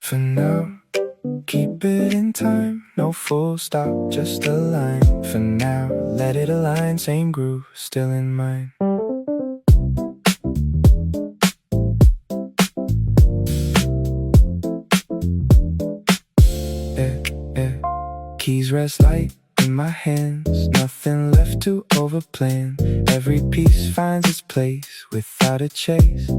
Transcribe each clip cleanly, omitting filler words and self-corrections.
For now, keep it in time, no full stop, just a line. For now, let it align, same groove, still in mind. Keys rest light in my hands, nothing left to overplan. Every piece finds its place without a chase.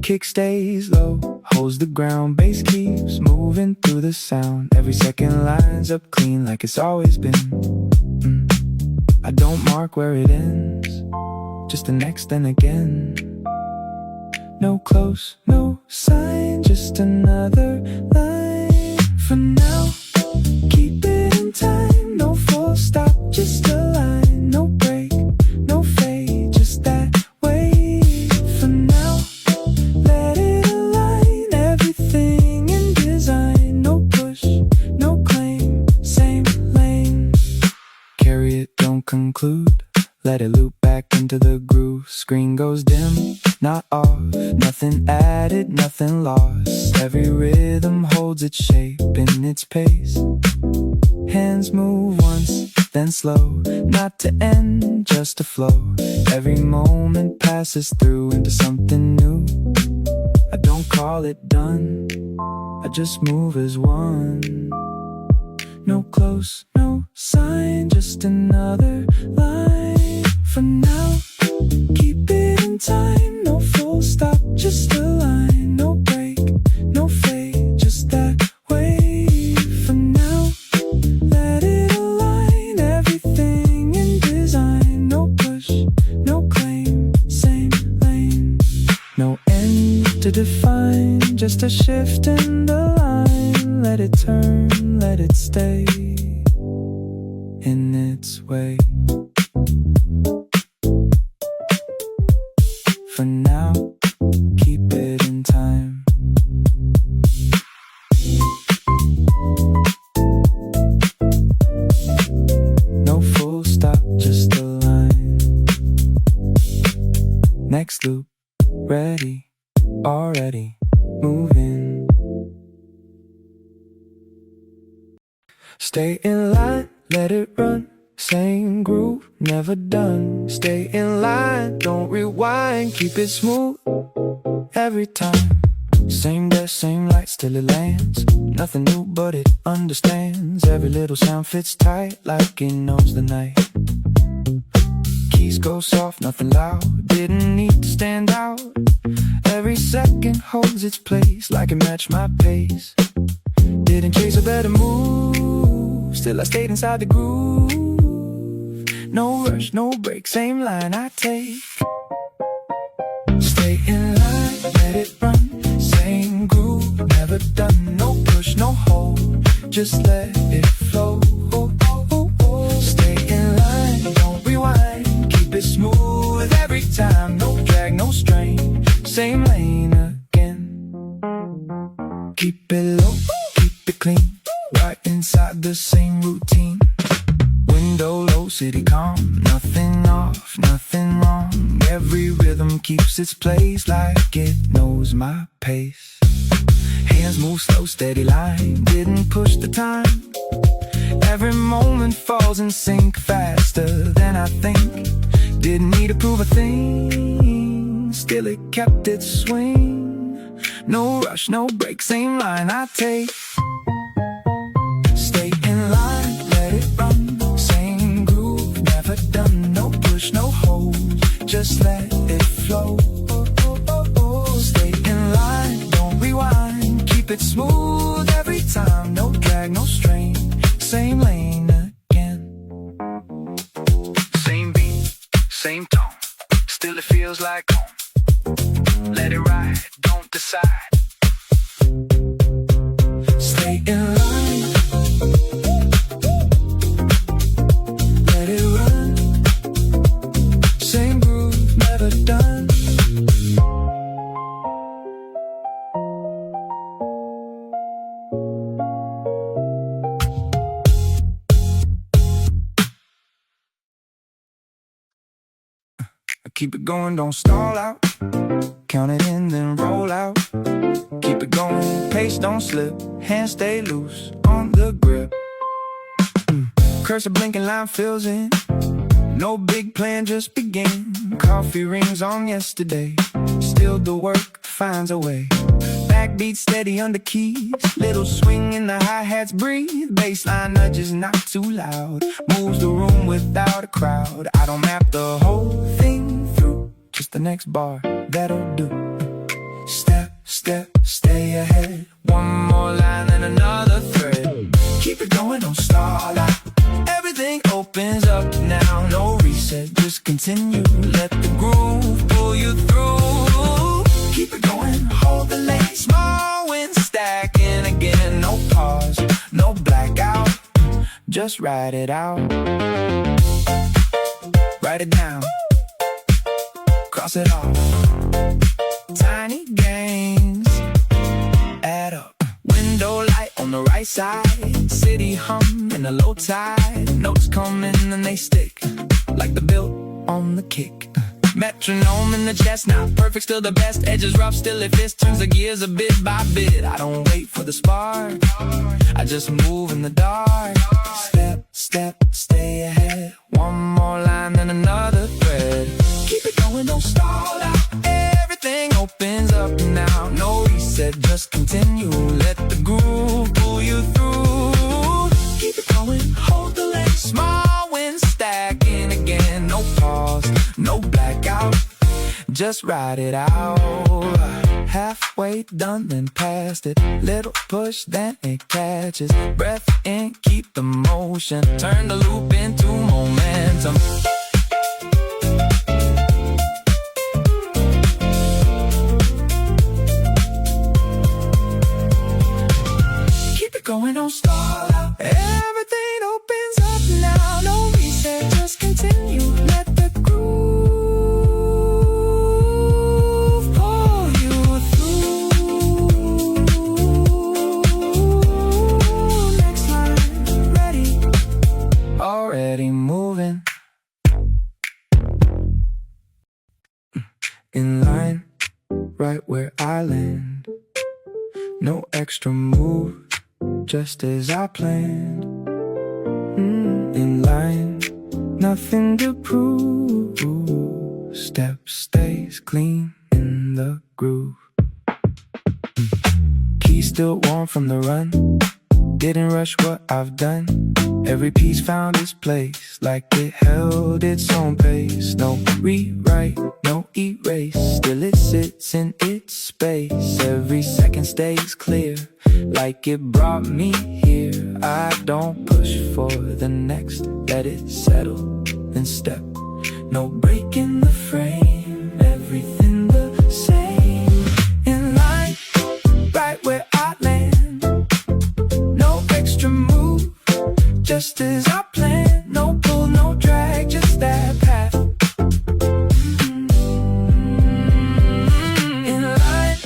Kick stays low, holds the ground, bass keeps moving through the sound. Every second lines up clean like it's always been. I don't mark where it ends, just the next and again. No close, no sign, just another line. For now, keep it in time, no full stop, just a line. No break, no fade, just that way. For now, let it align, everything in design. No push, no claim, same lane. Carry it, don't conclude, let it loop back into the groove. Screen goes dim, not off, nothing added, nothing lost. Every rhythm holds its shape in its pace. Hands move once, then slow, not to end, just to flow. Every moment passes through into something new. I don't call it done, I just move as one. No close, no sign, just another line. For now, keep it in time, no full stop, just a line. No break, no fade, just that way. For now, let it align, everything in design. No push, no claim, same lane. No end to define, just a shift in the line. Let it turn, let it stay in its way. For now, keep it in time. No full stop, just a line. Next loop, ready, already, moving. Stay in line, let it run. Same groove, never done. Stay in line, don't rewind. Keep it smooth, every time. Same desk, same light, still it lands. Nothing new, but it understands. Every little sound fits tight, like it knows the night. Keys go soft, nothing loud. Didn't need to stand out. Every second holds its place, like it matched my pace. Didn't chase a better move, still I stayed inside the groove. No rush, no break, same line I take. Stay in line, let it run. Same groove, never done. No push, no hold, just let it flow. Stay in line, don't rewind. Keep it smooth every time. No drag, no strain, same lane again. Keep it low, keep it clean, right inside the same routine. Window low, city calm, nothing off, nothing wrong. Every rhythm keeps its place, like it knows my pace. Hands move slow, steady line, didn't push the time. Every moment falls in sync, faster than I think. Didn't need to prove a thing, still it kept its swing. No rush, no break, same line I take. Stay in line, let it run. Same groove, never done. No push, no hold, just let it flow. Stay in line, don't rewind. Keep it smooth every time. No drag, no strain, same lane again. Same beat, same tone, still it feels like home. Let it ride, don't decide. Stay in line, let it run. Same groove, never done. Keep it going, don't stall out. Count it in, then roll out. keep it going, pace don't slip, hands stay loose on the grip. Cursor blinking line fills in, no big plan just begin. Coffee rings on yesterday, still the work finds a way. Backbeat steady under keys, little swing in the hi-hats breathe. Bassline nudges not too loud, moves the room without a crowd. I don't map the whole thing through, just the next bar that'll do. Step, step, stay ahead, one more line and another thread. Keep it going, don't stall out. Everything opens up now, no reset, just continue. Let the groove pull you through. Keep it going, hold the lane. Small wins stacking again, no pause, no blackout. Just ride it out. Write it down, cross it off. Tiny gains add up. Window light on the right side, city hum in the low tide. Notes come in and they stick like the bill on the kick. Metronome in the chest, not perfect, still the best. Edges rough, still it fits, turns the gears a bit by bit. I don't wait for the spark, I just move in the dark. Step, step, stay ahead, one more line and another thread. Keep it going, don't stall out. Everything opens up now, no reset, just continue. Let the groove pull you through. Keep it going, hold the lane. Small wins stacking again, no pause, no blackout, just ride it out. Halfway done, then past it. Little push, then it catches. Breath in, keep the motion. Turn the loop into momentum. Keep it going, don't stall out. Everything opens up now, no reset, just continue. Let the groove pull you through. Next line, ready, already moving. In line, right where I land. No extra move, just as I planned. In line, nothing to prove. Step stays clean in the groove. Key still warm from the run, didn't rush what I've done. Every piece found its place, like it held its own pace. No rewrite, no erase, still it sits in its space. Every second stays clear, like it brought me here. I don't push for the next, let it settle, then step. No break in the frame, everything the same. In line, right where I land. No extra move, just as I planned. No pull, no drag, just that path. In line,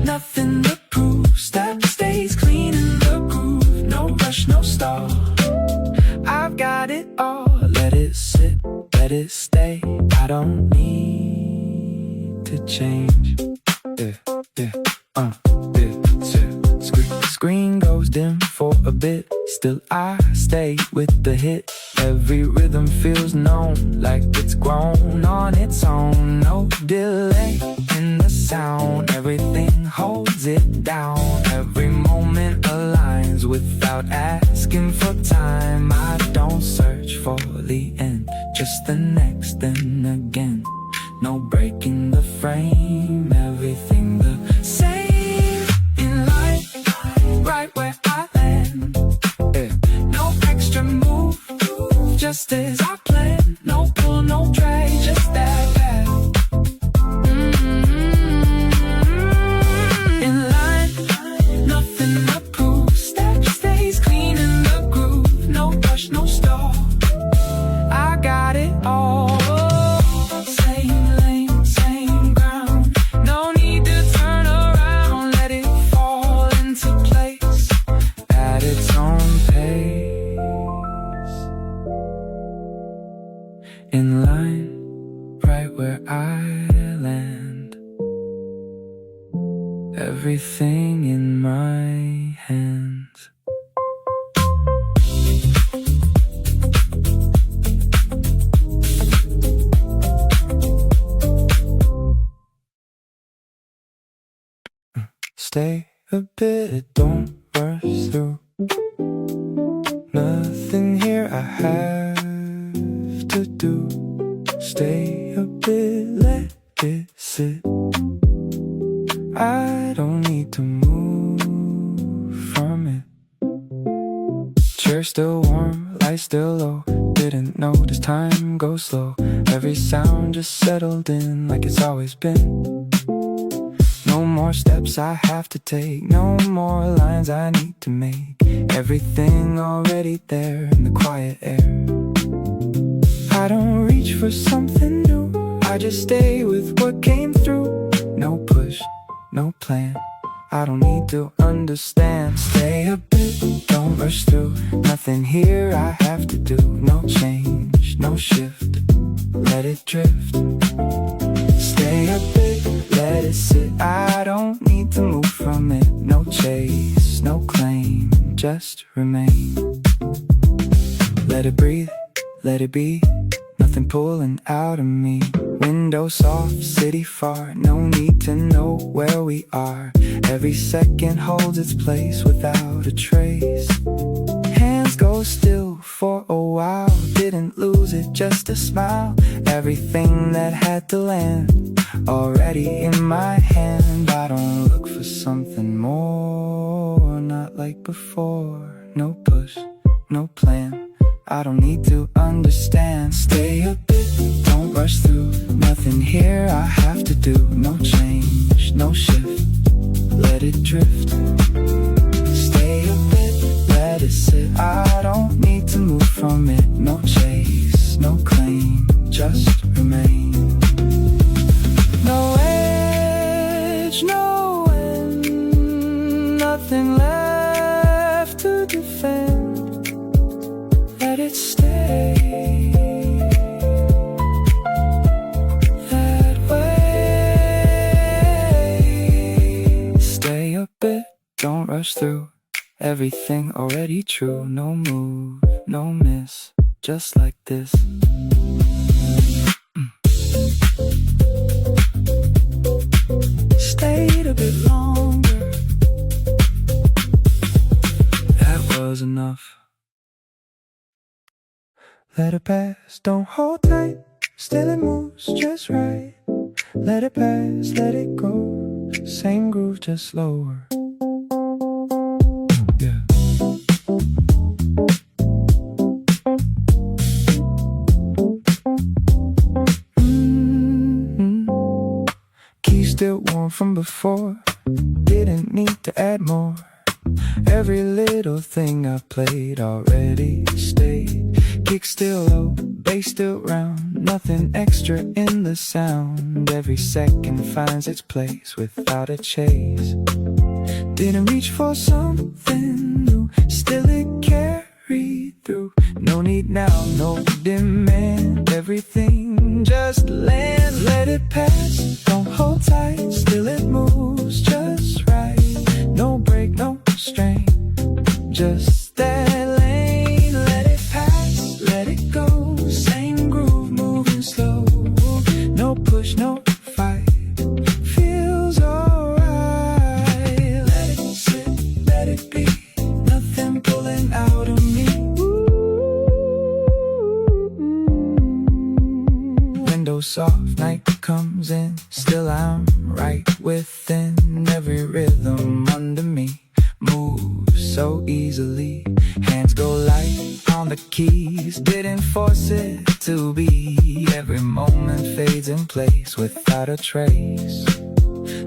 nothing to prove. Step stays clean in the groove. No rush, no stall, I've got it all. Let it sit, let it stay. I don't need to change. Screen goes dim for a bit, still I stay with the hit. Every rhythm feels known, like it's grown on its own. No delay in the sound, everything holds it down. Every moment aligns without asking for time. I don't search for the end, just the next and again. No break in the frame, everything the same. In line, right where I land. No extra move, just as I planned. No pull, no drag, just that path. In line, nothing to prove. Step stays clean in the groove. No rush, no stall, I got it all. Same lane, same ground, no need to turn my hands. Stay a bit, don't rush through. Nothing here I have to do. Stay a bit, let it sit. I don't need to move from it. Chair still warm, light still low. Didn't notice time go slow. Every sound just settled in like it's always been. No more steps I have to take, no more lines I need to make. Everything already there in the quiet air. I don't reach for something new, I just stay with what came through. No push, no plan, I don't need to understand. Stay a bit, don't rush through. Nothing here I have to do. No change, no shift, let it drift. Stay a bit, let it sit. I don't need to move from it. No chase, no claim, just remain. Let it breathe, let it be. Nothing pulling out of me. Window soft, city far. No need to know where we are. Every second holds its place without a trace. Hands go still for a while. Didn't lose it, just a smile. Everything that had to land already in my hand. I don't look for something more, not like before. No push, no plan, I don't need to understand. Stay a bit, don't rush through. Nothing here I have to do. No change, no shift, let it drift. Stay a bit, let it sit. I don't need to move from it. No chase, no claim, just remain. No edge, no end, nothing left to defend. Let it stay that way. Stay a bit, don't rush through. Everything already true. No move, no miss, just like this. Stayed a bit longer. That was enough. Let it pass, don't hold tight. Still it moves just right. Let it pass, let it go. Same groove, just slower. Yeah. Keys still warm from before. Didn't need to add more. Every little thing I played already stayed. Kick still low, bass still round. Nothing extra in the sound. Every second finds its place without a chase. Didn't reach for something new, still it carried through. No need now, no demand. Everything just lands. Let it pass, don't hold tight. Still it moves just right. No break, no strain, just that lane. Let it pass, let it go. Same groove, moving slow. No push, no fight, feels alright. Let it sit, let it be. Nothing pulling out of me. Window soft, night comes in. Still I'm right within. Every rhythm under me moves so easily. Hands go light on the keys. Didn't force it to be. Every moment fades in place without a trace.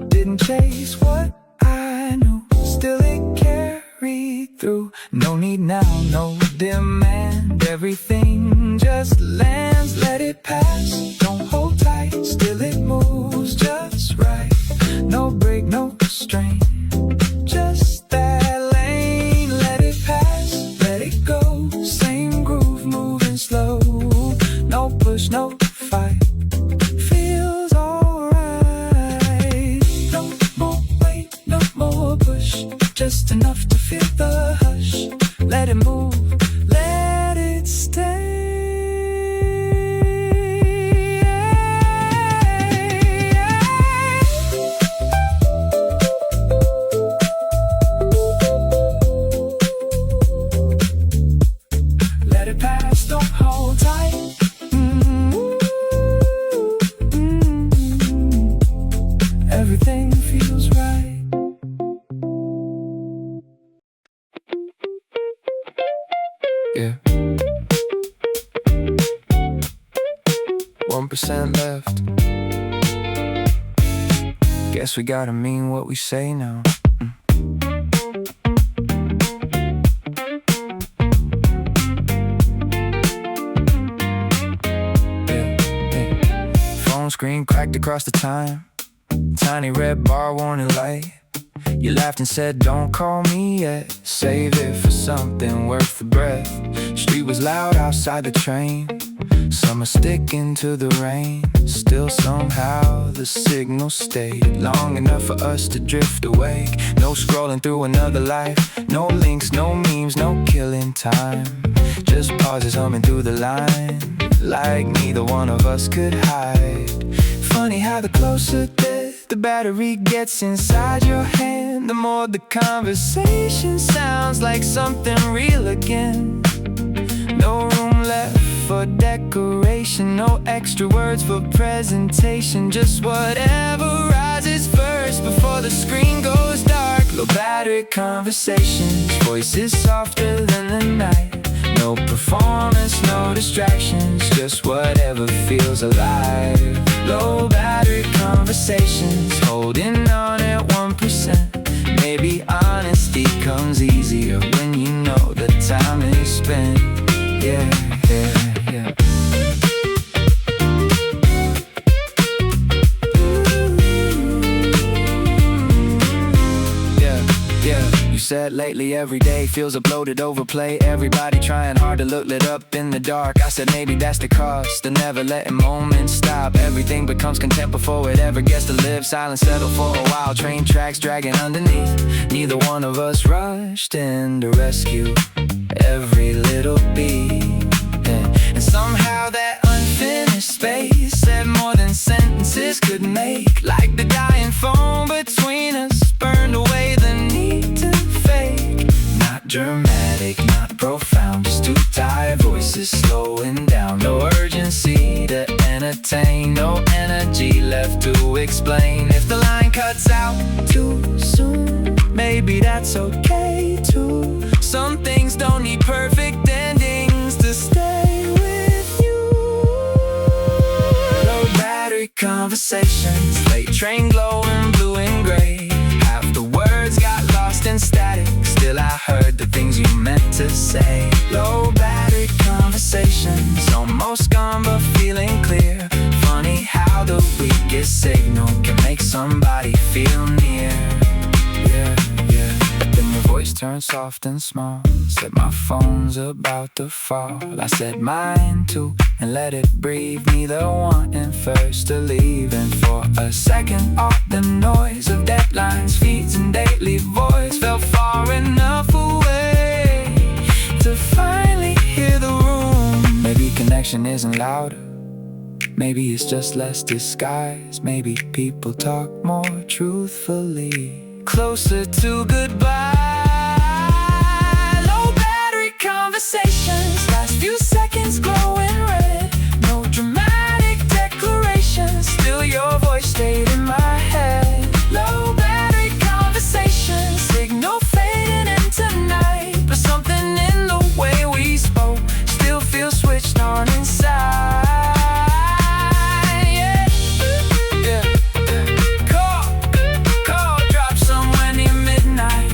Didn't chase what I knew, still it carried through. No need now, no demand. Everything just lands. Let it pass, don't hold tight. Still it moves just right. No break, no strain, just that lane. Let it pass, let it go. Same groove, moving slow. No push, no fight, feels alright. No more wait, no more push, just enough to feel the hush. Let it move, let it stay. Let it pass, don't hold tight. Everything feels right. Yeah. 1% left. Guess we gotta mean what we say now. Phone screen cracked across the time. Tiny red bar warning light. You laughed and said, don't call me yet. Save it for something worth the breath. Street was loud outside the train. Summer sticking to the rain. Still somehow the signal stayed long enough for us to drift away. No scrolling through another life. No links, no memes, no killing time. Just pauses humming through the line. Like neither one of us could hide. Funny how the closer the battery gets inside your hand, the more the conversation sounds like something real again. No room left for decoration, no extra words for presentation. Just whatever rises first before the screen goes dark. Low battery conversations, voices softer than the night. No performance, no distractions, just whatever feels alive. Low battery conversations, holding on at 1%. Maybe honesty comes easier when you know the time is spent. Yeah, yeah, yeah. Said lately every day feels uploaded overplay. Everybody trying hard to look lit up in the dark. I said maybe that's the cost of never letting moments stop. Everything becomes content before it ever gets to live. Silence settle for a while, train tracks dragging underneath. Neither one of us rushed in to rescue every little beat. And somehow that unfinished space said more than sentences could make. Like the dying phone between us burned away the need to fake. Not dramatic, not profound, just two tired voices slowing down. No urgency to entertain, no energy left to explain. If the line cuts out too soon, maybe that's okay too. Some things don't need perfect endings to stay with you. Low battery conversations, late train glowing blue and gray. Half the words got lost in static, still I heard the things you meant to say. Low battery conversations, almost gone but feeling clear. Funny how the weakest signal can make somebody feel near. Yeah, yeah. Then your voice turned soft and small. Said my phone's about to fall. I said mine too, and let it breathe. Neither wanting first to leave. And for a second all the noise of deadlines, feeds and daily voice felt far enough away to finally hear the room. Maybe connection isn't louder, maybe it's just less disguised. Maybe people talk more truthfully, closer to goodbye. Low battery conversations, last few seconds glowing red. No dramatic declarations, still your voice stayed in my head. Low battery conversations, signal fading into night. But something in the way we spoke still feels switched on inside. Call drop somewhere near midnight.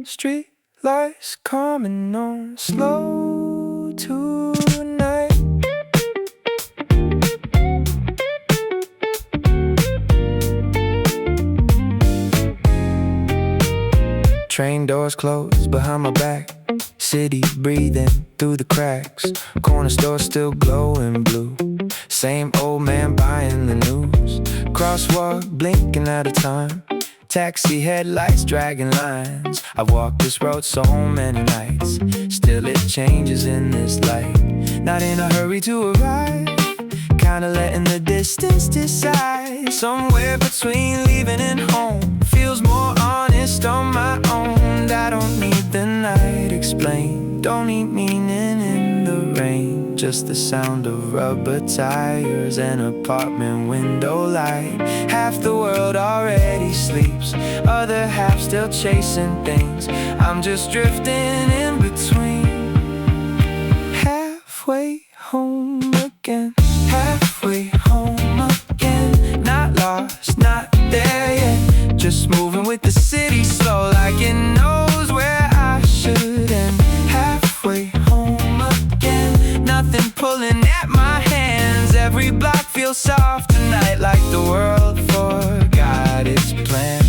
street lights coming on slow tonight. Train doors closed behind my back. City breathing through the cracks. Corner store still glowing blue. Same old man buying the news. Crosswalk blinking out of time. Taxi headlights dragging lines. I've walked this road so many nights. Still it changes in this light. Not in a hurry to arrive. Kinda letting the distance decide. Somewhere between leaving and home. Feels more honest on my own. I don't need the night explained. Don't need meaning in the rain. Just the sound of rubber tires and apartment window light. Half the world already sleeps, other half still chasing things. I'm just drifting in between. Halfway home again. Halfway home again. Not lost, not there yet. Just moving with the city slow, like it knows where I should end. Halfway home again. Nothing pulling at my hands. Every block feels soft tonight, like the world forgot its plans.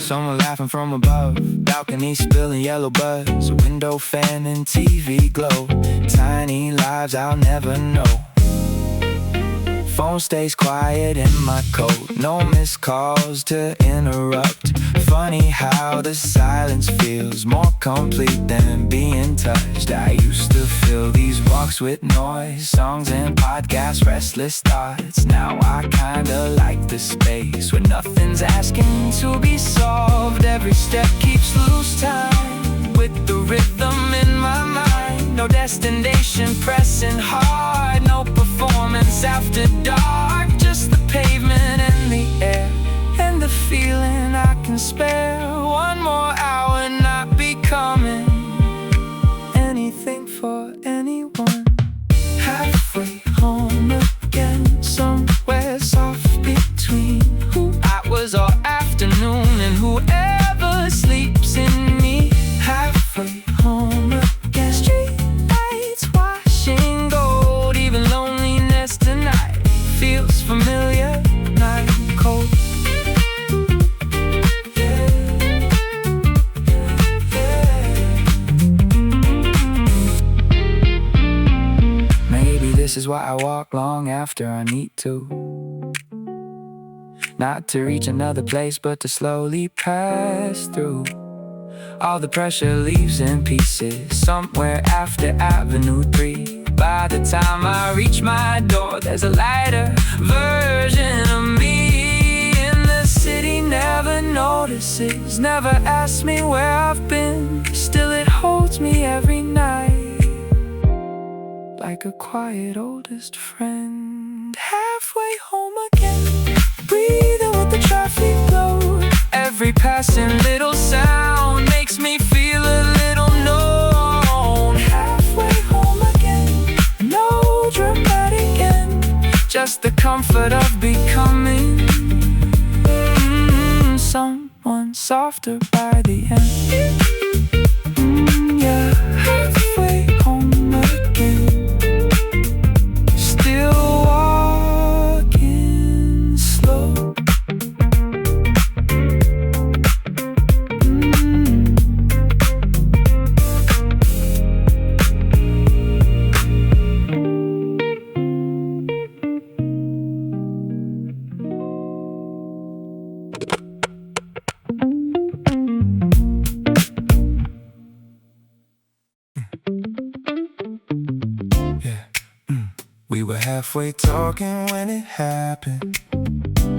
Someone laughing from above, balcony spilling yellow buzz, window fan and TV glow. Tiny lives I'll never know. Phone stays quiet in my coat. No missed calls to interrupt. Funny how the silence feels more complete than being touched. I used to fill these walks with noise, songs and podcasts, restless thoughts. Now I kinda like the space where nothing's asking to be solved. Every step keeps loose time with the rhythm in my mind. No destination pressing hard. No performance after dark. Just the pavement and the air and the feeling I can spare. One more hour, not becoming anything for anyone. Halfway home again, somewhere soft between who I was all afternoon and whoever sleeps in me. Halfway home again, street lights washing gold. Even loneliness tonight feels familiar, not cold. This is why I walk long after I need to. Not to reach another place, but to slowly pass through. All the pressure leaves in pieces somewhere after Avenue 3. By the time I reach my door, there's a lighter version of me. In the city never notices, never asks me where I've been. Still it holds me every night, like a quiet oldest friend. Halfway home again, breathing with the traffic load. Every passing little sound makes me feel a little known. Halfway home again, no dramatic end, just the comfort of becoming someone softer by the end. Yeah, halfway home again. Walking slow. We were halfway talking when it happened.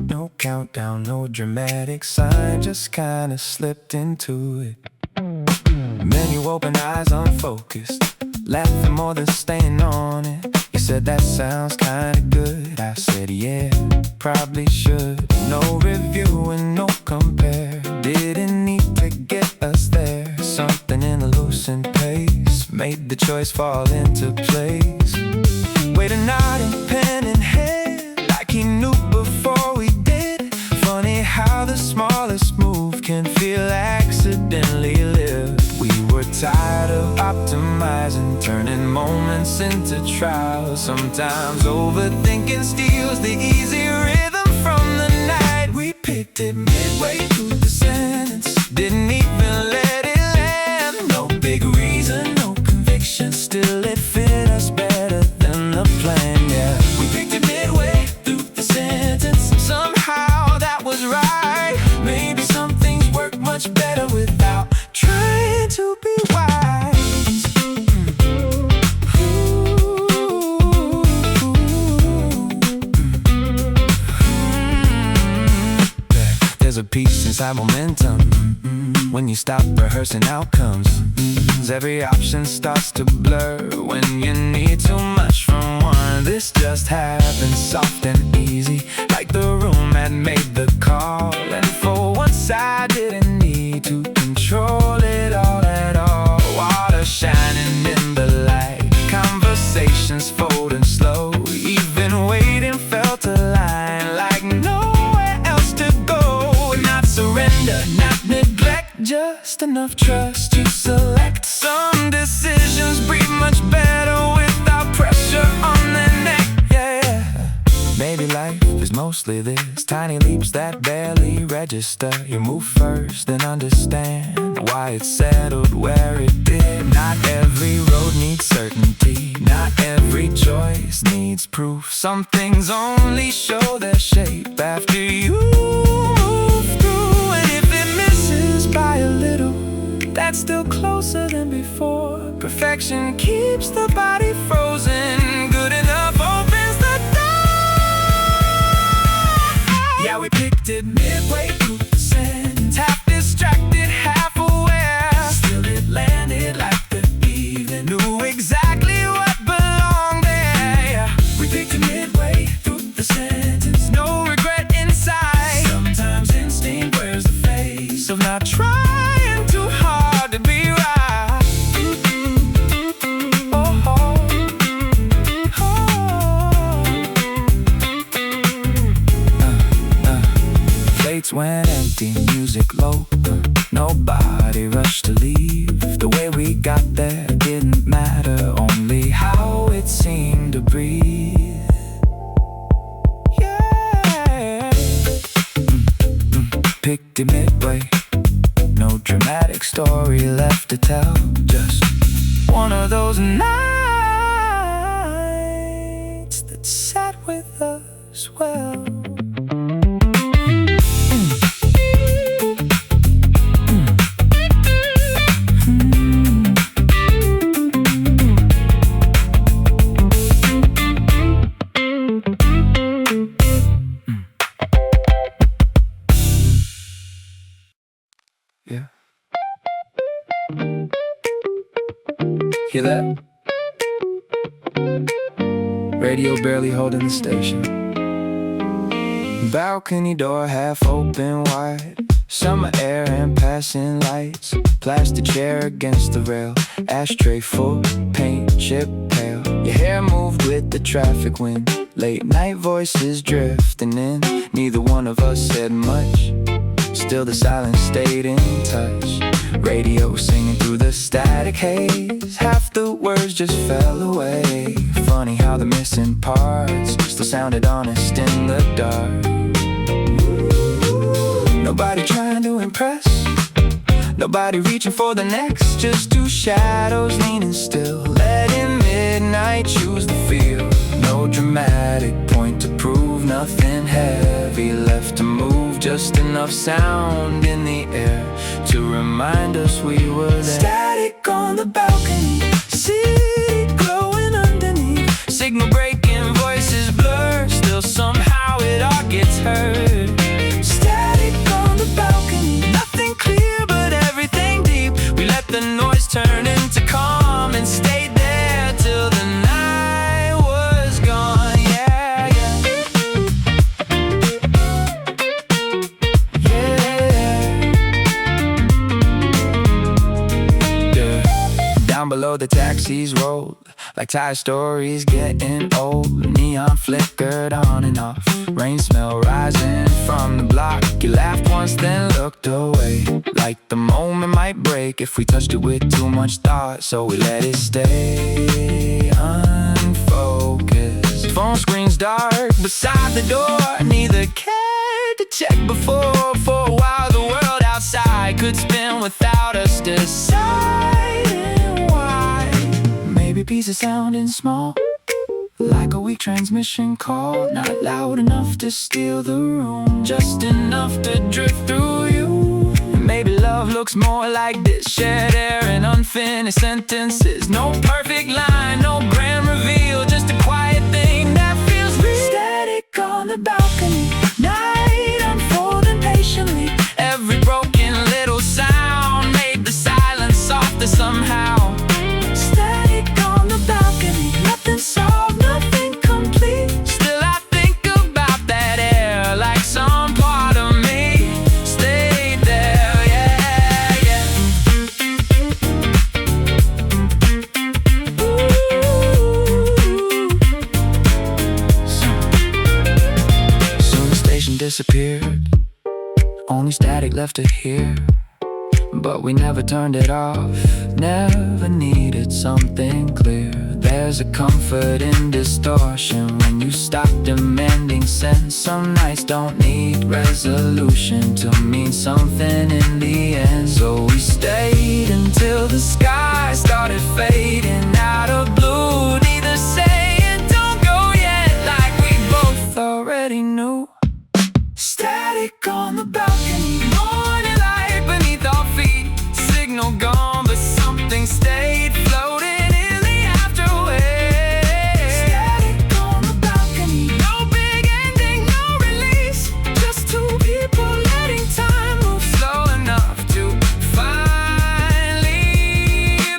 No countdown, no dramatic sign, just kinda slipped into it. Then you opened eyes unfocused, laughing more than staying on it. You said that sounds kinda good. I said yeah, probably should. No review and no compare. Didn't need to get us there. Something in a loosened pace made the choice fall into place. Way to nod and pen moments into trials. Sometimes overthinking steals the easy rhythm from the night. We picked it midway through the sentence, didn't even let it land. No big reason, no conviction, still it fit us better than the plan. Yeah, we picked it midway through the sentence, somehow that was right. Maybe some things work much better without trying to be wise. There's a peace inside momentum when you stop rehearsing outcomes. Every option starts to blur when you need too much from one. This just happened soft and easy, like the room had made the call. And for once I didn't need to control it all at all. Water shining in the light, conversations folding slow. Even waiting felt aligned, like nowhere else to go. Not surrender, not neglect, just enough trust to select. Some decisions breathe much better without pressure on their neck. Yeah, maybe life is mostly this, tiny leaps that barely register. You move first, then understand why it settled where it did. Not every road needs certainty, not every choice needs proof. Some things only show their shape after you move through. And if it misses by a little, that's still closer than before. Perfection keeps the body frozen, good enough opens the door. Yeah, we picked it midway through the sentence, half distracted, half aware. Still it landed like the evening knew exactly what belonged there. Yeah, we picked it midway through the sentence, no regret inside. Sometimes instinct wears the face of not trying too hard to be right. Plates went empty, music low, nobody rushed to leave. The way we got there didn't matter, only how it seemed to breathe. Yeah, picked it midway, no dramatic story left to tell, just one of those nights that sat with us well. Yeah. Hear that? Radio barely holding the station. Balcony door half open wide, summer air and passing lights. Plastic chair against the rail, ashtray full, paint chip pale. Your hair moved with the traffic wind, late night voices drifting in. Neither one of us said much, still the silence stayed in touch. Radio singing through the static haze, half the words just fell away. Funny how the missing parts still sounded honest in the dark. Nobody trying to impress, nobody reaching for the next, just two shadows leaning still, letting midnight choose the field. No dramatic point to prove, nothing heavy left to move, just enough sound in the air to remind us we were there. Static on the balcony, city glowing underneath, signal breaking, voices blur, still somehow it all gets heard. Static on the balcony, nothing clear but everything deep. We let the noise turn into calm and stayed there till the night was gone. Yeah, yeah. Down below the taxis rolled like tire stories getting old. Neon flickered on and off, rain smell rising from the block. You laughed once then looked away, like the moment might might break if we touched it with too much thought. So we let it stay unfocused. Phone screen's dark beside the door. Neither cared to check before. For a while the world outside could spin without us deciding why. Maybe pieces sounding small, like a weak transmission call. Not loud enough to steal the room, just enough to drift through you. And maybe love looks more like this: shared air and unfinished sentences. No perfect line, no grand reveal, just a quiet thing that feels real. Static on the balcony, night unfolding patiently. Every broken little sound made the silence softer somehow. Static on the balcony, nothing solved, nothing complete. Still I think about that air, like some part of me stayed there, yeah, yeah. Soon the station disappeared, only static left to hear. But we never turned it off, never needed something clear. There's a comfort in distortion when you stop demanding sense. Some nights don't need resolution to mean something in the end. So we stayed until the sky started fading out of blue. Neither saying don't go yet, like we both already knew. Static on the balcony, morning light beneath our feet. Signal gone, but something stayed floating in the afterwave. Static on the balcony, no big ending, no release. Just two people letting time move slow enough to finally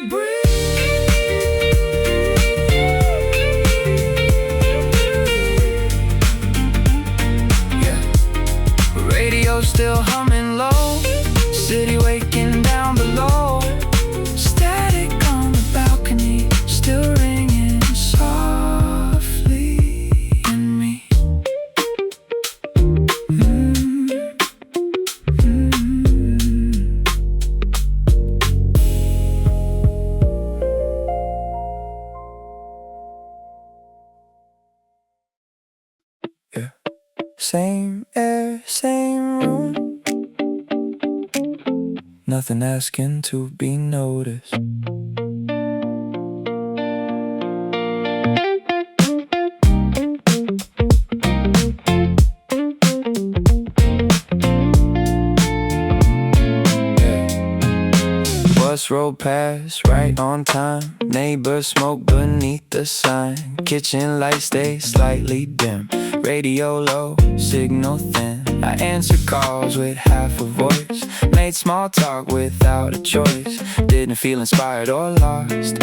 breathe. Yeah. Radio still humming low, city waking down below. Static on the balcony, still ringing softly in me. Yeah. Same air, same room. Nothing asking to be noticed. Bus rolled past right on time. Neighbors smoke beneath the sign. Kitchen lights stay slightly dim. Radio low, signal thin. I answer calls with half a voice. Made small talk without a choice. Didn't feel inspired or lost.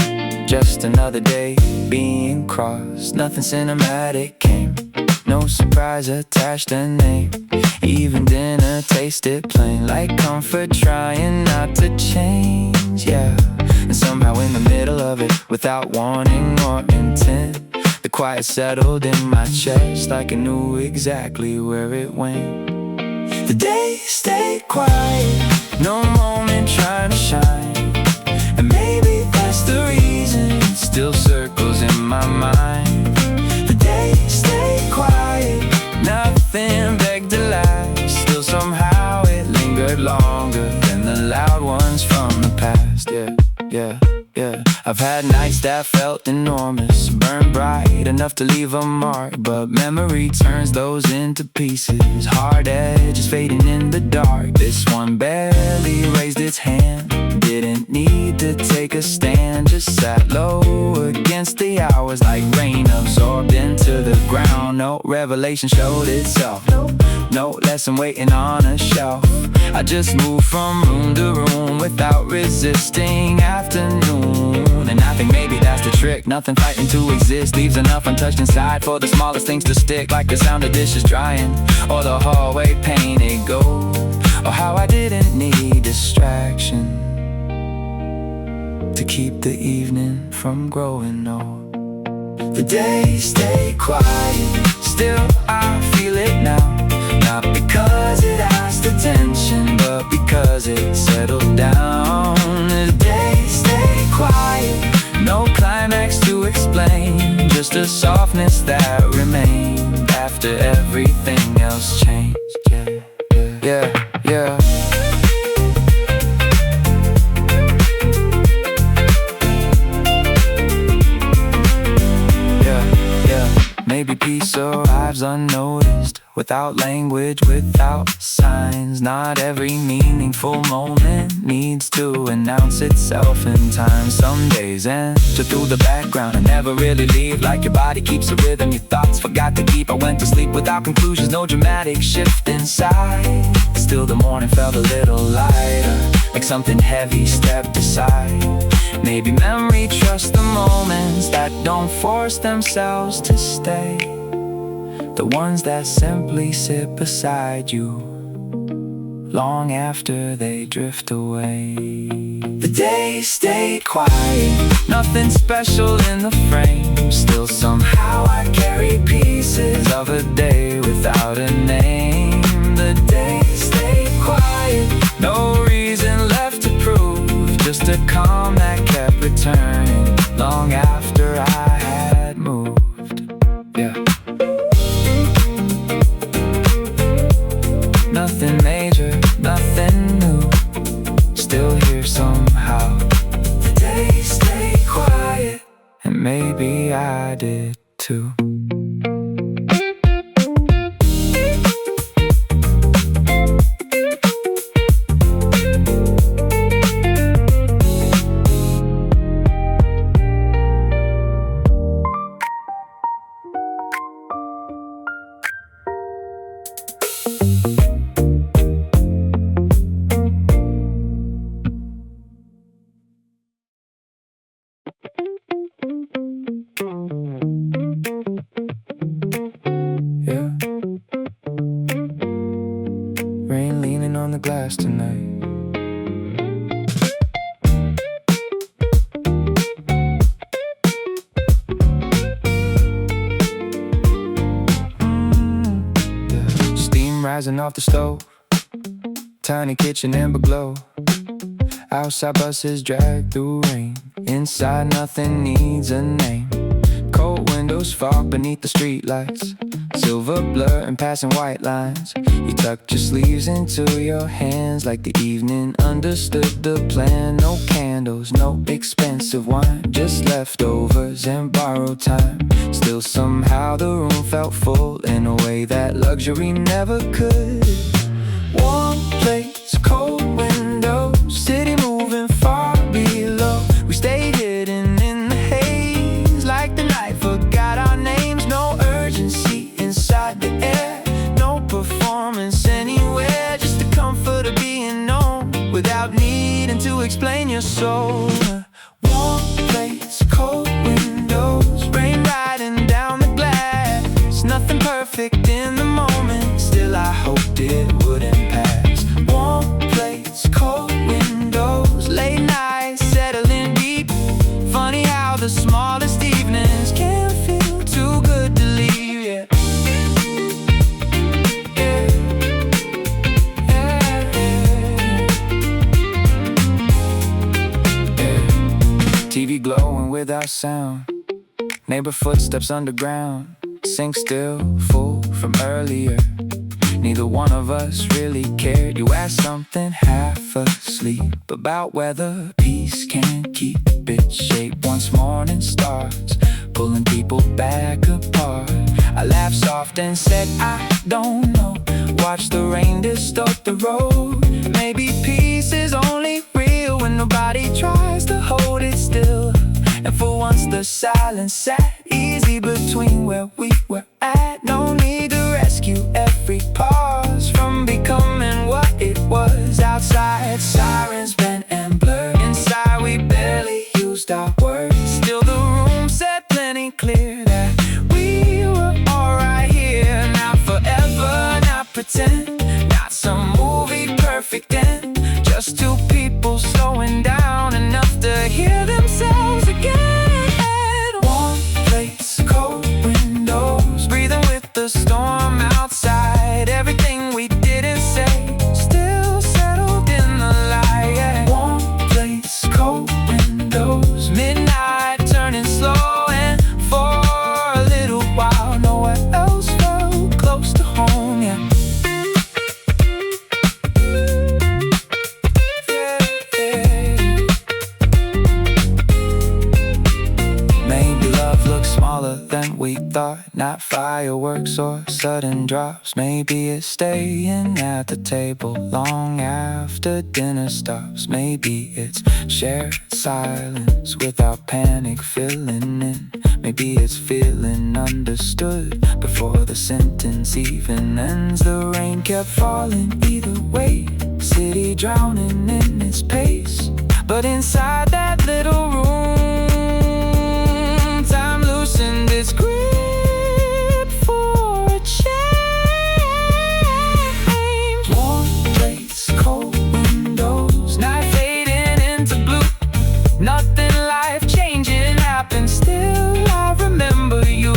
Just another day being crossed. Nothing cinematic came, no surprise attached a name. Even dinner tasted plain, like comfort trying not to change, yeah. And somehow in the middle of it, without warning or intent, the quiet settled in my chest, like I knew exactly where it went. The days stayed quiet, no moment trying to shine. And maybe that's the reason it still circles in my mind. The days stayed quiet, nothing begged to last. Still somehow it lingered longer than the loud ones from the past. Yeah, yeah, yeah. I've had nights that felt enormous, burned bright enough to leave a mark. But memory turns those into pieces, hard edges fading in the dark. This one barely raised its hand, didn't need to take a stand. Just sat low against the hours, like rain absorbed into the ground. No revelation showed itself, no lesson waiting on a shelf. I just moved from room to room without resisting afternoon. And I think maybe that's the trick, nothing fighting to exist. Leaves enough untouched inside for the smallest things to stick, like the sound of dishes drying, or the hallway painted gold, or how I didn't need distraction to keep the evening from growing old. The days stay quiet, still I feel it now. Not because it asked attention, but because it settled down. softness that remained after everything else changed. Yeah, yeah. Maybe peace arrives unnoticed, without language, without signs. Not every meaningful moment needs to announce itself in time. Some days enter through the background and never really leave, like your body keeps a rhythm your thoughts forgot to keep. I went to sleep without conclusions, no dramatic shift inside. Still the morning felt a little lighter, like something heavy stepped aside. Maybe memory trusts the moments that don't force themselves to stay, the ones that simply sit beside you long after they drift away. The days stay quiet, nothing special in the frame. Still somehow I carry pieces of a day without a name. The days stay quiet, no reason left to prove, just a calm that kept returning long after I had moved. Yeah. Nothing major, nothing new, still here somehow. The days stay quiet, and maybe I did too. Rain leaning on the glass tonight. Steam rising off the stove, tiny kitchen amber glow. Outside buses drag through rain, inside nothing needs a name. Cold windows fog beneath the streetlights, silver blur and passing white lines. You tucked your sleeves into your hands like the evening understood the plan. No candles, no expensive wine, just leftovers and borrowed time. Still somehow the room felt full in a way that luxury never could. Warm plates, cold windows, city moving far below. We stayed hidden in the haze like the night forgot our names. No urgency inside the air, no performance anywhere, just the comfort of being known without needing to explain your soul. Warm place, cold windows, rain riding down the glass. Nothing perfect in the moment, still I hoped it wouldn't pass. Warm place, cold windows, late nights settling deep. Funny how the smallest evenings can feel too good to leave. Yeah. TV glowing without sound, neighbor footsteps underground, sink still, full from earlier. Neither one of us really cared. You asked something half asleep about whether peace can keep its shape once morning starts, pulling people back apart. I laughed soft and said, I don't know. Watch the rain distort the road. Maybe peace is only real when nobody tries to hold it still. And for once the silence sat easy between where we were at. No need to rescue every pause from becoming what it was. Outside sirens bent and blurred, inside we barely used our words. Still the room said plenty clear that we were alright here. Not forever, not pretend, not some movie perfect end. Just two people slowing down enough to hear themselves again. Warm place, cold windows, breathing with the storm outside. Everything we didn't say still settled in the light. Warm place, cold windows, midnight start, not fireworks or sudden drops. Maybe it's staying at the table long after dinner stops. Maybe it's shared silence without panic filling in. Maybe it's feeling understood before the sentence even ends. The rain kept falling either way, city drowning in its pace. But inside that little room, time loosened its grip for a change. Warm plates, cold windows, night fading into blue. Nothing life-changing happened, still I remember you.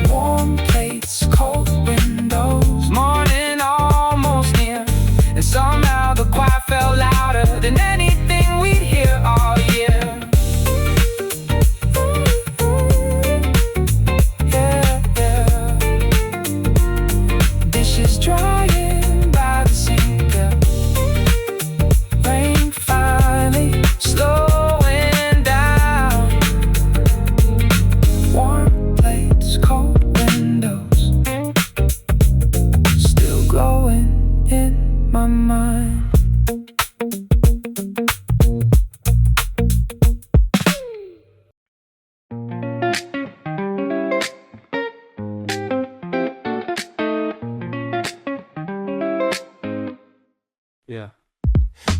Warm plates, cold windows, morning almost near, and somehow the quiet felt louder than anything we'd hear all year. Yeah, yeah. Dishes drying by the sink, yeah. Rain finally slowing down. Warm plates, cold windows, still glowing in my mind. Yeah.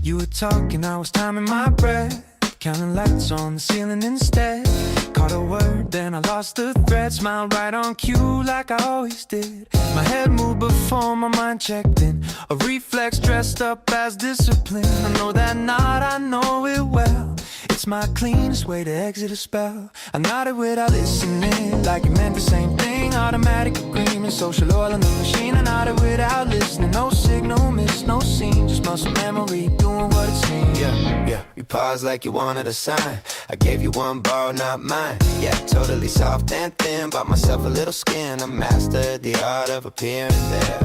You were talking, I was timing my breath, counting lights on the ceiling instead. Caught a word, then I lost the thread. Smiled right on cue like I always did. My head moved before my mind checked in. A reflex dressed up as discipline. I know that nod, I know it well. It's my cleanest way to exit a spell. I nodded without listening, like it meant the same thing. Automatic agreement, social oil in the machine. I nodded without listening, no signal, miss no scene. Just muscle memory, doing what it seems. Yeah, you paused like you wanted a sign. I gave you one borrowed, not mine. Yeah, totally soft and thin, bought myself a little skin. I mastered the art of appearing there.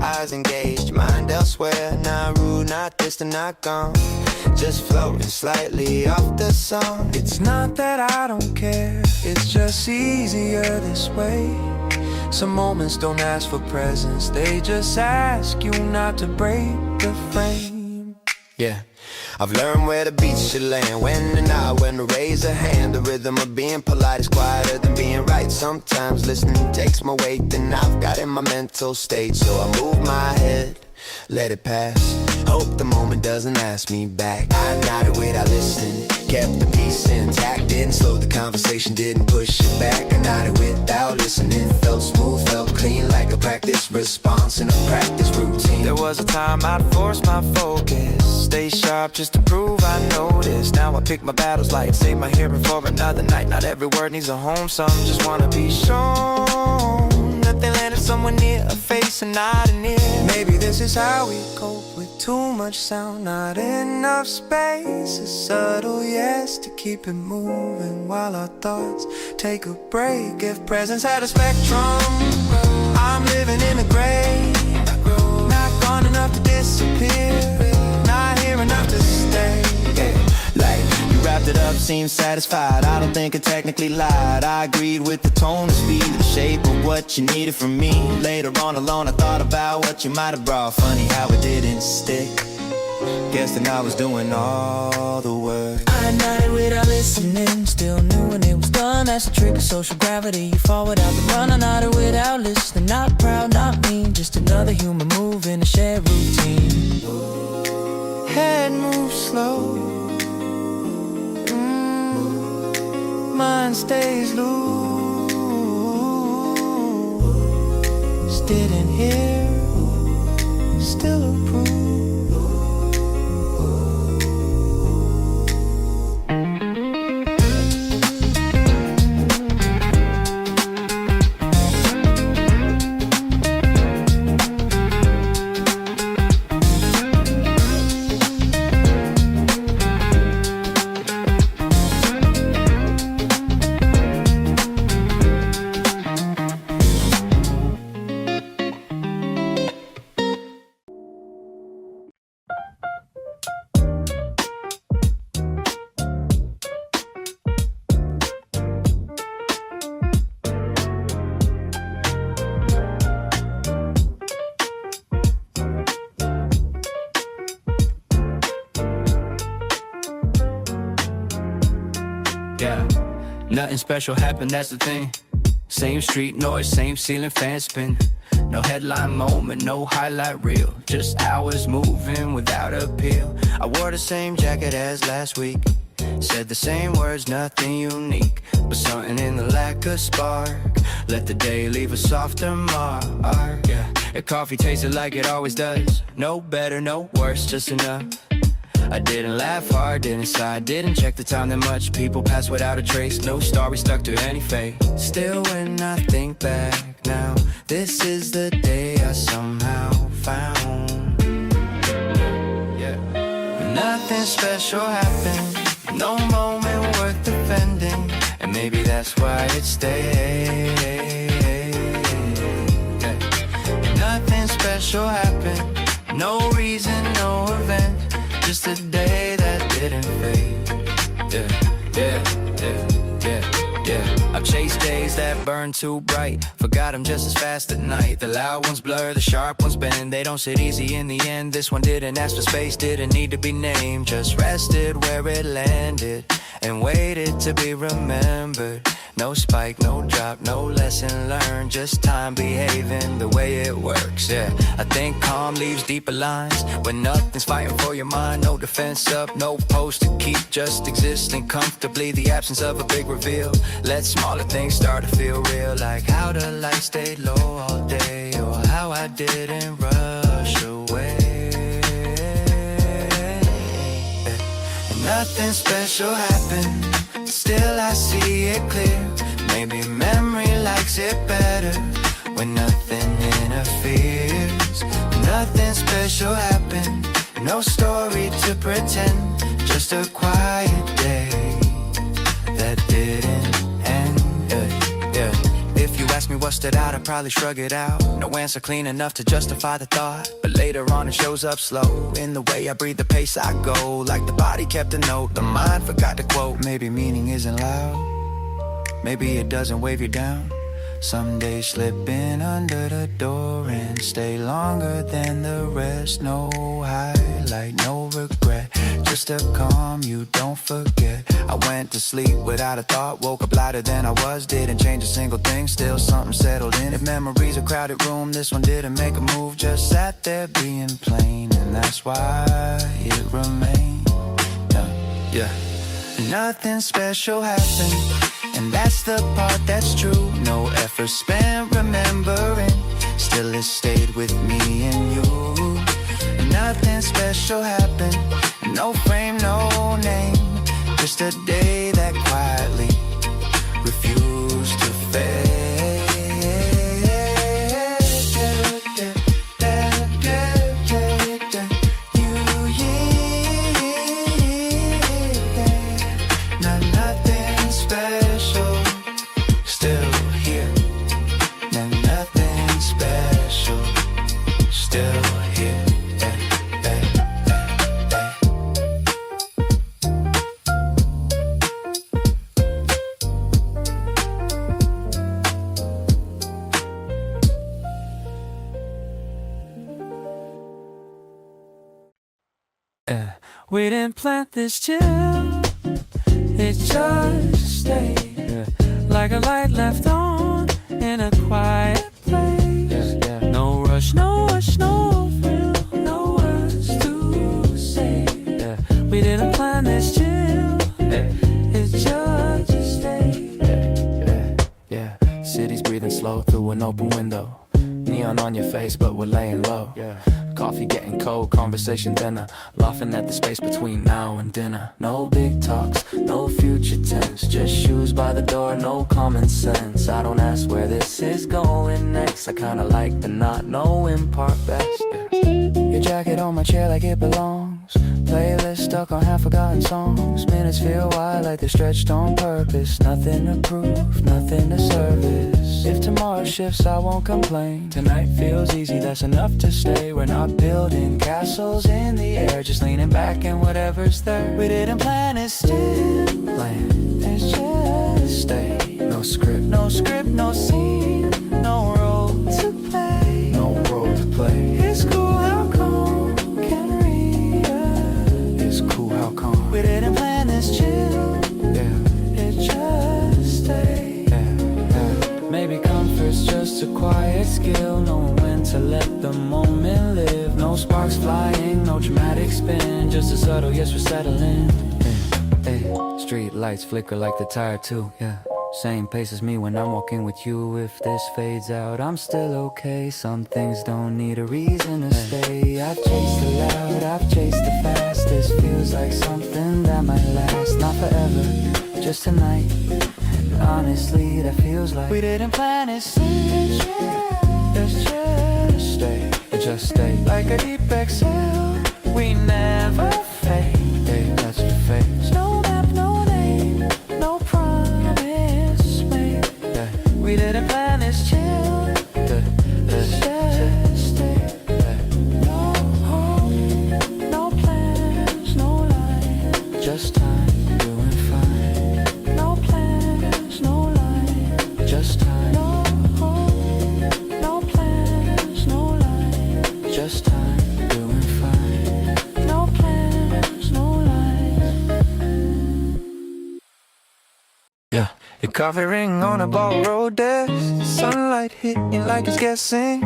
Eyes engaged, mind elsewhere. Not rude, not distant, not gone. Just floating slightly off the song. It's not that I don't care, it's just easier this way. Some moments don't ask for presents, they just ask you not to break the frame. Yeah, I've learned where the beat should land, when and not when to raise a hand. The rhythm of being polite is quieter than being right. Sometimes listening takes more weight than I've got in my mental state. So I move my head, let it pass. Hope the moment doesn't ask me back. I nodded without listening, kept the peace intact. Didn't slow the conversation, didn't push it back. I nodded without listening, felt smooth, felt clean, like a practice response in a practice routine. There was a time I'd force my focus, stay sharp just to prove I noticed. Now I pick my battles like save my hearing for another night. Not every word needs a home, some just wanna be shown. Nothing landed somewhere near a face and not an ear. Maybe this is how we cope with too much sound, not enough space. A subtle yes to keep it moving while our thoughts take a break. If presence had a spectrum, I'm living in a gray. Not gone enough to disappear, not here enough to stay. Yeah, like you wrapped it up, seemed satisfied. I don't think I technically lied. I agreed with the tone, the speed, the shape of what you needed from me. Later on alone I thought about what you might have brought. Funny how it didn't stick. Guess then I was doing all the work. I nodded without listening, still knew when it was done. That's the trick of social gravity, you fall without the run. I nodded without listening, not proud, not mean, just another human move in a shared routine. Head moves slow, mind stays loose. Didn't hear, still approve. Nothing special happened, that's the thing. Same street noise, same ceiling fan spin. No headline moment, no highlight reel. Just hours moving without appeal. I wore the same jacket as last week. Said the same words, nothing unique. But something in the lack of spark. Let the day leave a softer mark. Yeah, your coffee tasted like it always does. No better, no worse, just enough. I didn't laugh hard, didn't sigh, didn't check the time that much. People pass without a trace, no story stuck to any fate. Still when I think back now, this is the day I somehow found. Yeah. Nothing special happened, no moment worth defending. And maybe that's why it stayed. Yeah. Nothing special happened, no reason, no event. Just a day that didn't fade. Yeah. I've chased days that burn too bright. Forgot I'm just as fast at night. The loud ones blur, the sharp ones bend. They don't sit easy in the end. This one didn't ask for space, didn't need to be named. Just rested where it landed and waited to be remembered. No spike, no drop, no lesson learned. Just time behaving the way it works, yeah. I think calm leaves deeper lines when nothing's fighting for your mind. No defense up, no post to keep, just existing comfortably. The absence of a big reveal. Let smaller things start to feel real. Like how the light stayed low all day, or how I didn't rush away. And nothing special happened, still I see it clear. Maybe memory likes it better when nothing interferes. Nothing special happened, no story to pretend. Just a quiet day that didn't end. Yeah. If you ask me what stood out, I'd probably shrug it out. No answer clean enough to justify the thought. But later on it shows up slow, in the way I breathe, the pace I go. Like the body kept a note, the mind forgot to quote. Maybe meaning isn't loud, maybe it doesn't wave you down. Some days slip in under the door and stay longer than the rest. No highlight, no regret, just a calm you don't forget. I went to sleep without a thought, woke up lighter than I was. Didn't change a single thing, still something settled in. If memories a crowded room, this one didn't make a move. Just sat there being plain, and that's why it remained. Yeah. Nothing special happened, and that's the part that's true. No effort spent remembering, still it stayed with me and you. Nothing special happened, no frame, no name. Just a day that quietly refused to fade. We didn't plant this chill, it just stayed. Like a light left on in a quiet place. No rush, no rush, no thrill, no words to say. We didn't plan this chill, it just stayed. City's breathing slow through an open window. Neon on your face, but we're laying low. Coffee getting cold, conversation thinner. Laughing at the space between now and dinner. No big talks, no future tense. Just shoes by the door, no common sense. I don't ask where this is going next. I kinda like the not knowing part best. Your jacket on my chair like it belongs. Playlist stuck on half-forgotten songs. Minutes feel wide like they're stretched on purpose. Nothing to prove, nothing to service. If tomorrow shifts, I won't complain. Tonight feels easy, that's enough to stay. We're not building castles in the air, just leaning back and whatever's there. We didn't plan it, still land. It's just stay. No script, no script, no scene, no role to play. No role to play. It's cool how calm can read. It's cool how calm. We didn't plan this chill, it just quiet skill, knowing when to let the moment live. No sparks flying, no dramatic spin, just a subtle yes, we're settling. Hey, street lights flicker like the tire too, yeah. Same pace as me when I'm walking with you. If this fades out, I'm still okay. Some things don't need a reason to stay. I've chased the loud, I've chased the fast. This feels like something that might last. Not forever, just tonight. And honestly, that feels like we didn't plan it. Let's just stay, just stay. Like a deep exhale, we never fade. Hey, that's the phase. No map, no name, no promise made. Yeah. We didn't plan this chill. Let's just stay. No home, no plans, no line. Just time, doing fine. No plans, no line. Just time. No home, no plans, no line. Just time, doing fine. No plans, no line. Yeah. Your coffee ring on a borrowed desk. Sunlight hitting like it's guessing.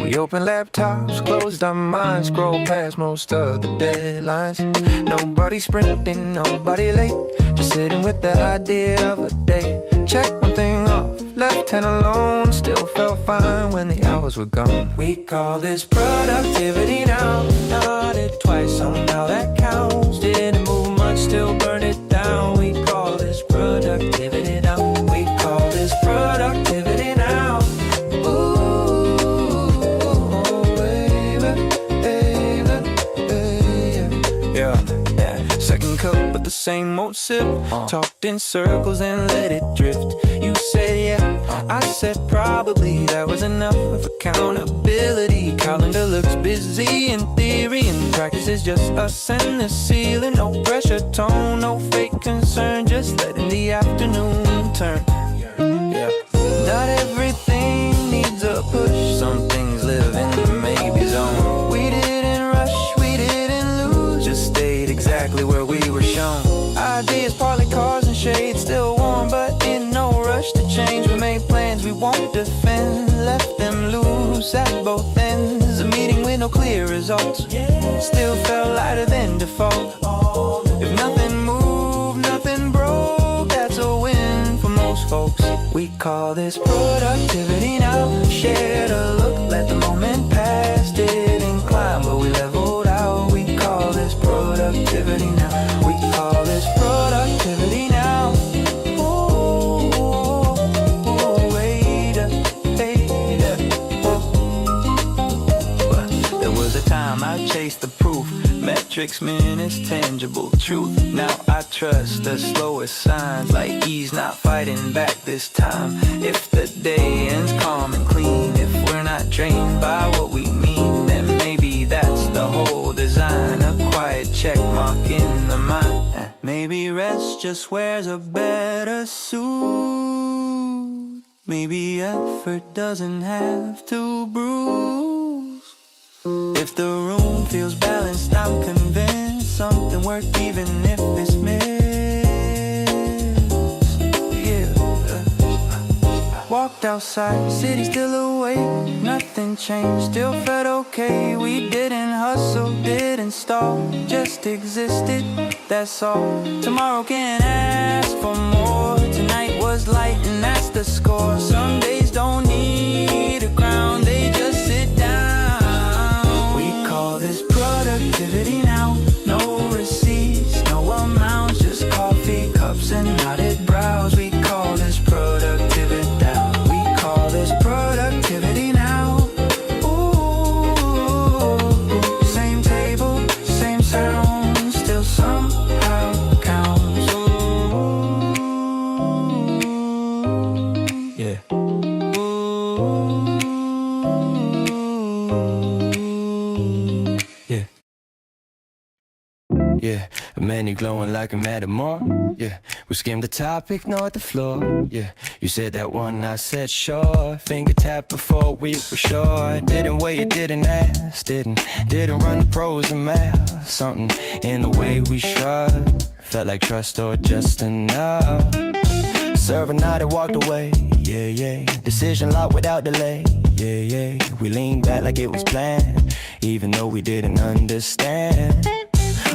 We open laptops, closed our minds, scroll past most of the deadlines. Nobody sprinting, nobody late. Just sitting with the idea of a day. Check one thing off, left hand alone. Still felt fine when the hours were gone. We call this productivity now. Nodded twice, somehow that counts. Didn't move much, still burn it down. We call this productivity now. We call this productivity now. Ooh, baby, baby, baby. Yeah. Second cup, but the same old sip. Talked in circles and let it drift. You said yeah, I said probably. That was enough of accountability. Calendar looks busy in theory, and practice is just us and the ceiling. No pressure tone, no fake concern, just letting the afternoon turn. Yeah. Not everything needs a push. Some things live in the maybe zone. We didn't rush, we didn't lose, just stayed exactly where we were shown. Ideas, partly cars and shades, still warm, but in no rush to change. We made plans we won't defend, left them loose at both ends. A meeting with no clear results, still felt lighter than default. If nothing moved, nothing broke, that's a win for most folks. We call this productivity now. Shared a look, let the moment pass. Didn't climb, but we leveled out. We call this productivity now. We call this productivity now. Ooh, wait up, wait up. There was a time I chased the proof. Metrics, minutes, tangible truth. Now I trust the slowest signs, like ease not fighting back this time. If the day ends calm and clean, if we're not drained by what we mean, then maybe that's the whole design. A quiet check mark in the mind. Maybe rest just wears a better suit. Maybe effort doesn't have to bruise. If the room feels balanced, I'm convinced something worked even if it's missed. Yeah. Walked outside, city still awake. Nothing changed, still felt okay. We didn't hustle, didn't stall, just existed, that's all. Tomorrow can't ask for more. Tonight was light and that's the score. Some days don't need a crown, they just sit down. This productivity now. No receipts, no amounts, just coffee cups and knotted brows. We call this productivity now. We call this productivity now. Ooh, same table, same sound, still somehow counts. Ooh, yeah. Yeah, many glowing like a metamor. Yeah, we skimmed the top, ignored the floor. Yeah, you said that one, I said sure. Finger tap before we were sure. Didn't wait, didn't ask, didn't run the pros and math. Something in the way we shrugged felt like trust or just enough. Serve a night and walked away. Yeah, yeah. Decision locked without delay. yeah. We leaned back like it was planned, even though we didn't understand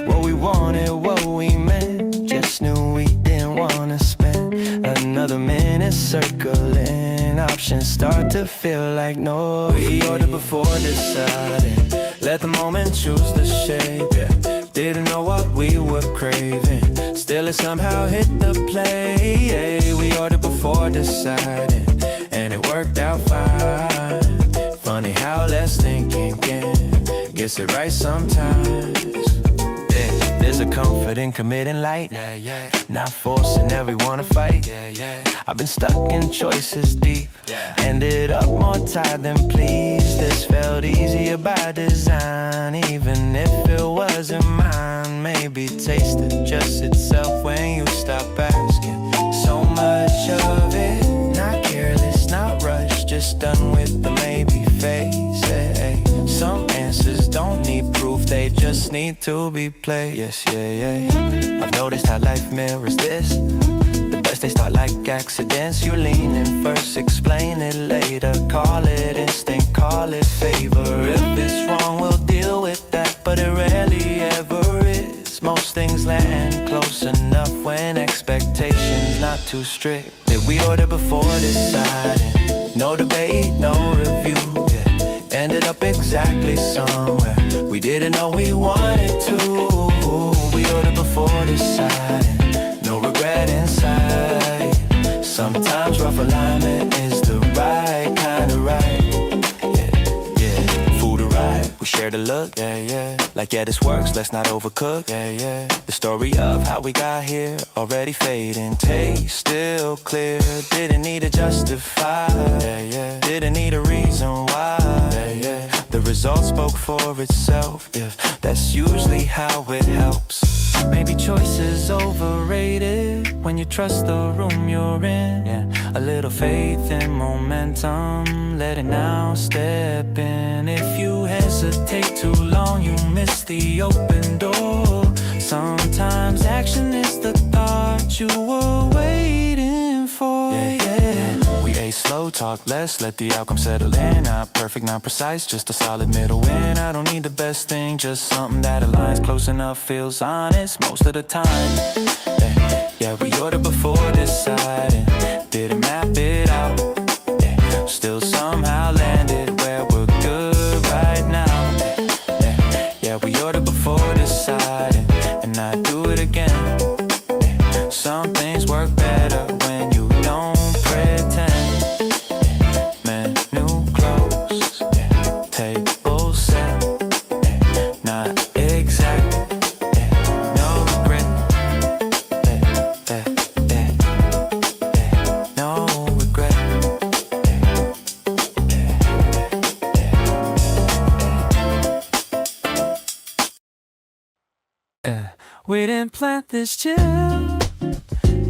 what we wanted, what we meant. Just knew we didn't wanna spend another minute circling. Options start to feel like no. We ordered before deciding, let the moment choose the shape, yeah. Didn't know what we were craving, still it somehow hit the play, yeah. We ordered before deciding, and it worked out fine. Funny how less thinking gets it right sometimes. Yeah, there's a comfort in committing light, yeah. Not forcing everyone to fight, yeah. I've been stuck in choices deep, ended up more tired than pleased. This felt easier by design, even if it wasn't mine. Maybe taste adjusts itself when you stop asking. So much of it, not careless, not rushed, just done with the maybe phase, yeah. Some answers don't need proof, they just need to be played. Yes, yeah. I've noticed how life mirrors this. The best they start like accidents. You lean in first, explain it later. Call it instinct, call it favor. If it's wrong, we'll deal with that, but it rarely ever is. Most things land close enough when expectations not too strict. Did we order before deciding? No debate, no review, yeah. Ended up exactly somewhere we didn't know we wanted to. We ordered before deciding, no regret inside. Sometimes rough alignment is the right kind of right. Yeah. Food arrived, we shared a look, yeah. Like this works, let's not overcook, yeah. The story of how we got here already fading. Taste still clear, didn't need to justify, yeah. Didn't need a reason why, yeah. The result spoke for itself, yeah. That's usually how it helps. Maybe choice is overrated when you trust the room you're in, yeah. A little faith and momentum, let it now step in. If you hesitate too long, you miss the open door. Sometimes action is the thought you were waiting for, yeah. We ate slow, talk less, let the outcome settle in. Not perfect, not precise, just a solid middle win. I don't need the best thing, just something that aligns close enough, feels honest most of the time. Yeah, we ordered before deciding, didn't map it out, yeah. Still somehow landed where we're good right now. Yeah, we ordered before deciding, and I do it again. Some things work better when you don't pretend. Menu close, table set, not exact, no regret, no regret. We didn't plant this chill,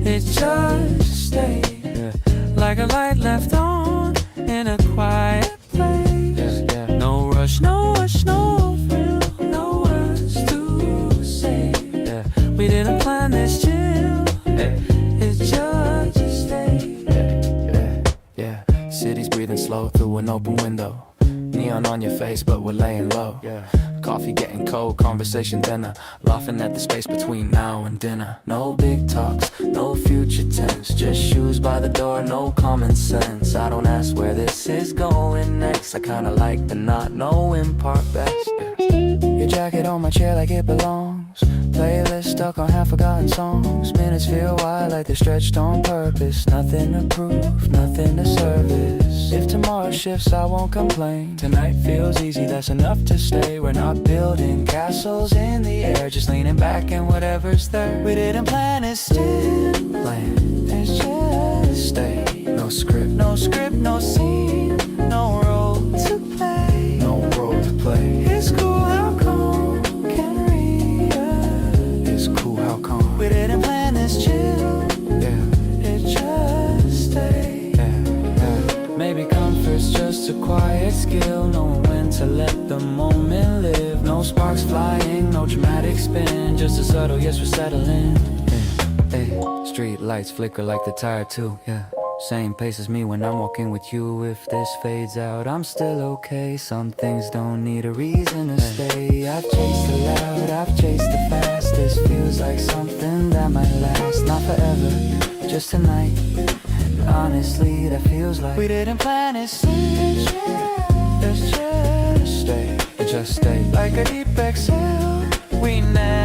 it just stayed, like a light left on in a quiet place. No rush, no rush, no thrill, no words to say. We didn't plan this chill, it just stayed. City's breathing slow through an open window. Neon on your face, but we're laying low. Coffee getting cold, conversation dinner. Laughing at the space between now and dinner. No big talks, no future tense. Just shoes by the door, no common sense. I don't ask where this is going next. I kinda like the not knowing part best. Your jacket on my chair like it belongs. Playlist stuck on half-forgotten songs. Minutes feel wide like they're stretched on purpose. Nothing to prove, nothing to service. If tomorrow shifts, I won't complain. Tonight feels easy, that's enough to stay. We're not building castles in the air, just leaning back and whatever's there. We didn't plan it, still land. It's just stay. No script, no scene, no role to play. No role to play. It's cool how calm can read. It's cool how calm. We didn't plan this chill, it just stayed. Maybe comfort's just a quiet skill, knowing when to let the moment live. No sparks flying, no dramatic spin, just a subtle yes, we're settling. Street lights flicker like they're tired too, Same pace as me when I'm walking with you. If this fades out, I'm still okay. Some things don't need a reason to stay. I've chased the loud, I've chased the fast. This feels like something that might last. Not forever, just tonight. And honestly, that feels like we didn't plan it. So let's just stay, just stay. Like a deep exhale, we never